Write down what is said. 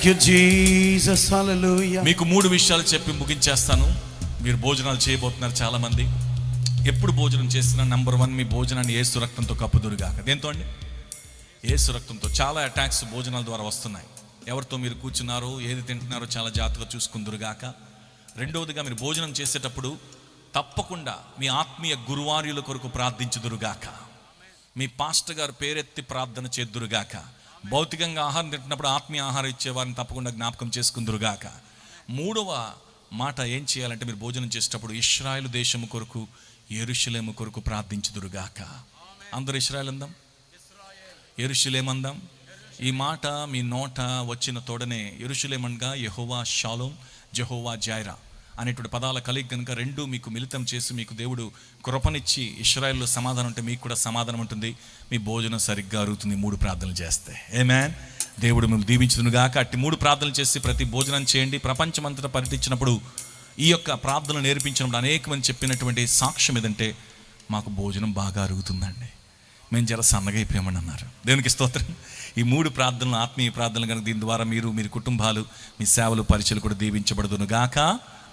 Jesus, hallelujah. మీకు 3 విషయాలు చెప్పి ముగించేస్తాను. మీరు భోజనాలు చేయబోతున్నారు చాలా మంది. ఎప్పుడు భోజనం చేస్తున్నా నంబర్ 1, మీ భోజనాన్ని యేసు రక్తంతో కప్పుదురుగాక. దేంతో అండి? యేసు రక్తంతో. చాలా అటాక్స్ భోజనాల ద్వారా వస్తున్నాయి. ఎవరితో మీరు కూర్చున్నారో, ఏది తింటున్నారో చాలా జాగ్రత్తగా చూసుకుందురుగాక. రెండవదిగా, మీరు భోజనం చేసేటప్పుడు తప్పకుండా మీ ఆత్మీయ గురువార్యుల కొరకు ప్రార్థించుదురుగాక. మీ పాస్టర్ గారు పేరెత్తి ప్రార్థన చేద్దురుగాక. భౌతికంగా ఆహారం తింటున్నప్పుడు ఆత్మీయ ఆహారం ఇచ్చేవారిని తప్పకుండా జ్ఞాపకం చేసుకుందురుగాక. మూడవ మాట ఏం చేయాలంటే, మీరు భోజనం చేసేటప్పుడు ఇశ్రాయేలు దేశము కొరకు, యెరూషలేము కొరకు ప్రార్థించుదురుగాక. అందరూ ఇశ్రాయేలు అందాం, యెరూషలేము అందాం. ఈ మాట మీ నోట వచ్చిన తోడనే యెరూషలేమనగా యెహోవా షాలోమ్, జెహోవా జైరా అనేటువంటి పదాల కలిగి కనుక రెండు మీకు మిళితం చేసి మీకు దేవుడు కృపనిచ్చి ఇశ్రాయేల్లో సమాధానం ఉంటే మీకు కూడా సమాధానం ఉంటుంది. మీ భోజనం సరిగ్గా అరుగుతుంది 3 ప్రార్థనలు చేస్తే. ఆమేన్. దేవుడు మిమ్మల్ని దీవించునుగాక. అట్టి 3 ప్రార్థనలు చేసి ప్రతి భోజనం చేయండి. ప్రపంచమంతటా పర్యటించినప్పుడు ఈ యొక్క ప్రార్థనలు నేర్పించినప్పుడు అనేక మంది చెప్పినటువంటి సాక్ష్యం ఏదంటే, మాకు భోజనం బాగా అరుగుతుందండి, మేము జర సన్నగైపోయామని అన్నారు. దేవునికి స్తోత్రం. ఈ 3 ప్రార్థనలు ఆత్మీయ ప్రార్థనలు కనుక దీని ద్వారా మీరు, మీ కుటుంబాలు, మీ సేవలు, పరిచయలు కూడా దీవించబడుదునుగాక.